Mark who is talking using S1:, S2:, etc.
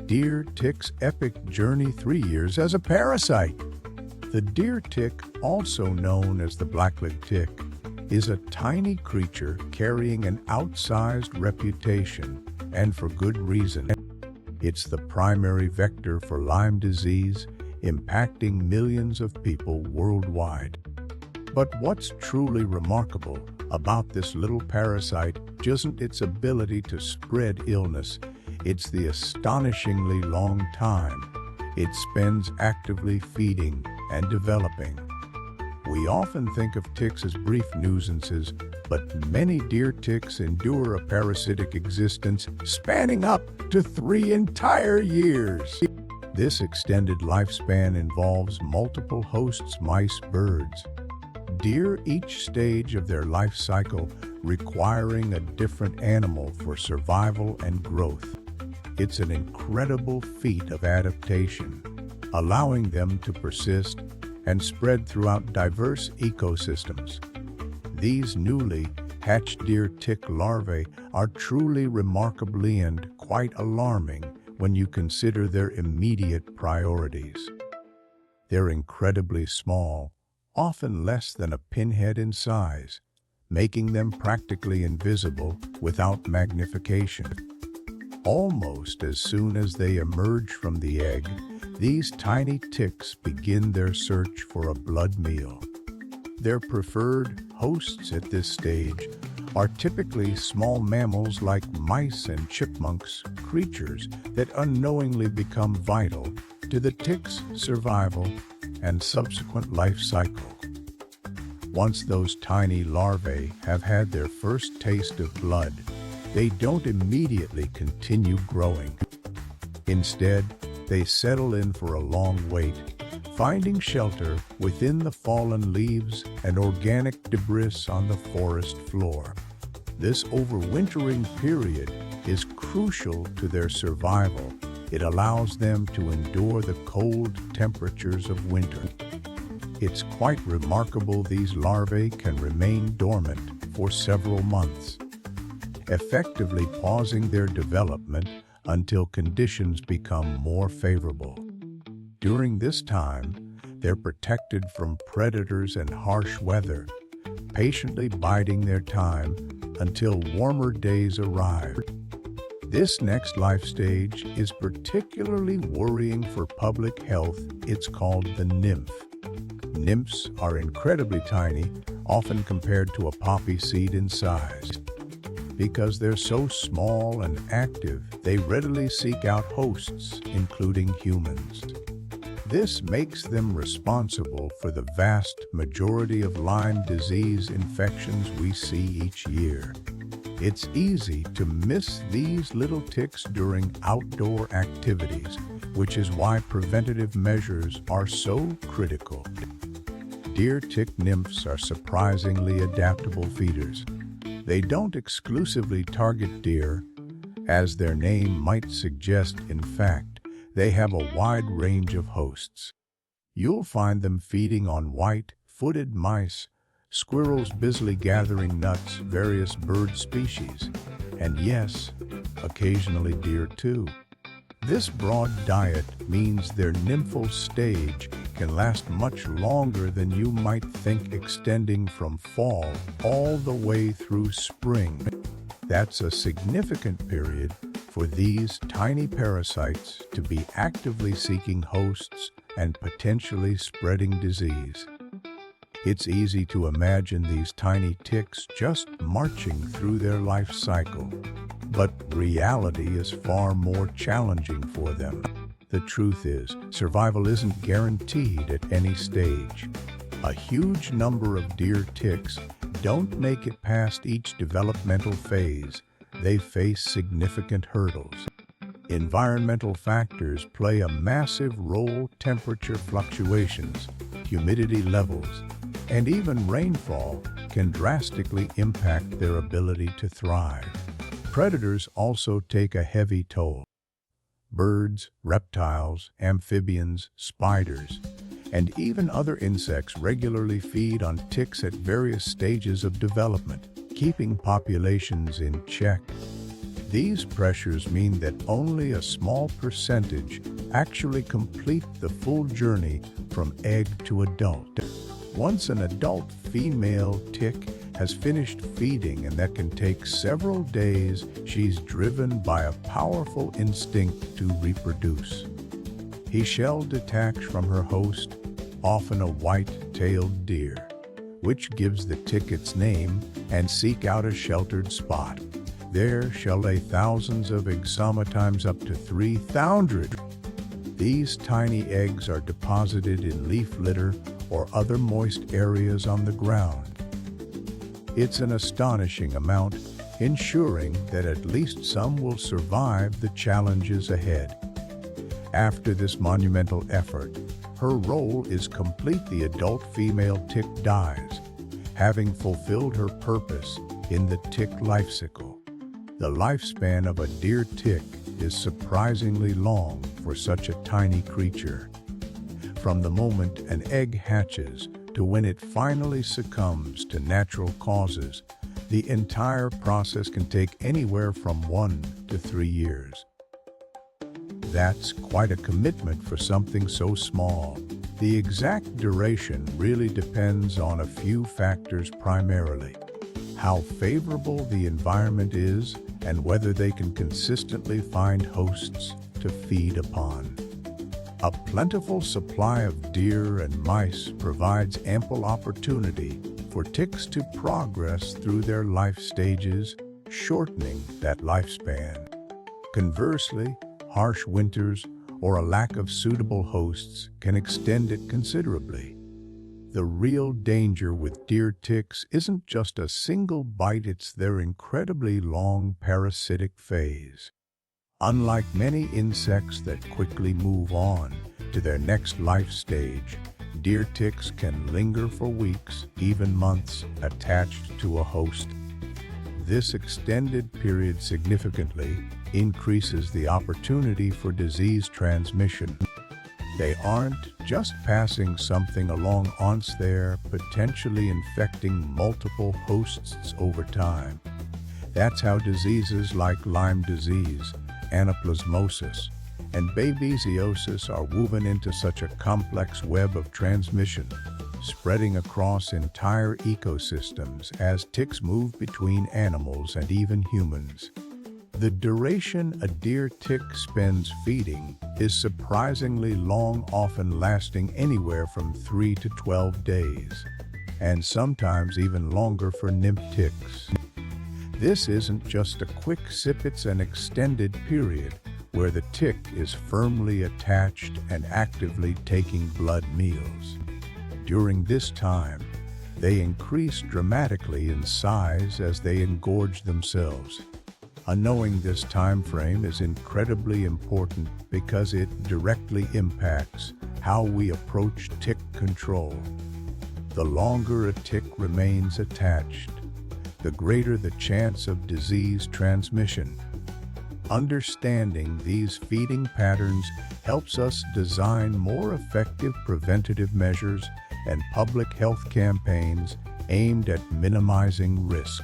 S1: deer tick's epic journey: 3 years as a parasite. The deer tick, also known as the blacklegged tick, is a tiny creature carrying an outsized reputation, and for good reason. It's the primary vector for Lyme disease, impacting millions of people worldwide. But what's truly remarkable about this little parasite isn't its ability to spread illness, it's the astonishingly long time it spends actively feeding and developing. We often think of ticks as brief nuisances, but many deer ticks endure a parasitic existence spanning up to 3 entire years. This extended lifespan involves multiple hosts: mice, birds, deer, each stage of their life cycle requiring a different animal for survival and growth. It's an incredible feat of adaptation, allowing them to persist and spread throughout diverse ecosystems. These newly hatched deer tick larvae are truly remarkably and quite alarming when you consider their immediate priorities. They're incredibly small, often less than a pinhead in size, making them practically invisible without magnification. Almost as soon as they emerge from the egg, these tiny ticks begin their search for a blood meal. Their preferred hosts at this stage are typically small mammals like mice and chipmunks, creatures that unknowingly become vital to the tick's survival and subsequent life cycle. Once those tiny larvae have had their first taste of blood, they don't immediately continue growing. Instead, they settle in for a long wait, finding shelter within the fallen leaves and organic debris on the forest floor. This overwintering period is crucial to their survival. It allows them to endure the cold temperatures of winter. It's quite remarkable these larvae can remain dormant for several months, effectively pausing their development until conditions become more favorable. During this time, they're protected from predators and harsh weather, patiently biding their time until warmer days arrive. This next life stage is particularly worrying for public health. It's called the nymph. Nymphs are incredibly tiny, often compared to a poppy seed in size. Because they're so small and active, they readily seek out hosts, including humans. This makes them responsible for the vast majority of Lyme disease infections we see each year. It's easy to miss these little ticks during outdoor activities, which is why preventative measures are so critical. Deer tick nymphs are surprisingly adaptable feeders. They don't exclusively target deer, as their name might suggest. In fact, they have a wide range of hosts. You'll find them feeding on white-footed mice, squirrels busily gathering nuts, various bird species, and yes, occasionally deer too. This broad diet means their nymphal stage can last much longer than you might think, extending from fall all the way through spring. That's a significant period for these tiny parasites to be actively seeking hosts and potentially spreading disease. It's easy to imagine these tiny ticks just marching through their life cycle, but reality is far more challenging for them. The truth is, survival isn't guaranteed at any stage. A huge number of deer ticks don't make it past each developmental phase. They face significant hurdles. Environmental factors play a massive role. Temperature fluctuations, humidity levels, and even rainfall can drastically impact their ability to thrive. Predators also take a heavy toll. Birds, reptiles, amphibians, spiders, and even other insects regularly feed on ticks at various stages of development, keeping populations in check. These pressures mean that only a small percentage actually complete the full journey from egg to adult. Once an adult female tick has finished feeding, and that can take several days, she's driven by a powerful instinct to reproduce. He shall detach from her host, often a white-tailed deer, which gives the tick its name, and seek out a sheltered spot. There shall lay thousands of eggs, sometimes up to 3,000. These tiny eggs are deposited in leaf litter or other moist areas on the ground. It's an astonishing amount, ensuring that at least some will survive the challenges ahead. After this monumental effort, her role is complete. The adult female tick dies, having fulfilled her purpose in the tick life cycle. The lifespan of a deer tick is surprisingly long for such a tiny creature. From the moment an egg hatches to when it finally succumbs to natural causes, the entire process can take anywhere from 1 to 3 years. That's quite a commitment for something so small. The exact duration really depends on a few factors, primarily how favorable the environment is and whether they can consistently find hosts to feed upon. A plentiful supply of deer and mice provides ample opportunity for ticks to progress through their life stages, shortening that lifespan. Conversely, harsh winters or a lack of suitable hosts can extend it considerably. The real danger with deer ticks isn't just a single bite, it's their incredibly long parasitic phase. Unlike many insects that quickly move on to their next life stage, deer ticks can linger for weeks, even months, attached to a host. This extended period significantly increases the opportunity for disease transmission. They aren't just passing something along once, they're potentially infecting multiple hosts over time. That's how diseases like Lyme disease, anaplasmosis, and babesiosis are woven into such a complex web of transmission, spreading across entire ecosystems as ticks move between animals and even humans. The duration a deer tick spends feeding is surprisingly long, often lasting anywhere from 3 to 12 days, and sometimes even longer for nymph ticks. This isn't just a quick sip, it's an extended period where the tick is firmly attached and actively taking blood meals. During this time, they increase dramatically in size as they engorge themselves. Knowing this time frame is incredibly important because it directly impacts how we approach tick control. The longer a tick remains attached, the greater the chance of disease transmission. Understanding these feeding patterns helps us design more effective preventative measures and public health campaigns aimed at minimizing risk.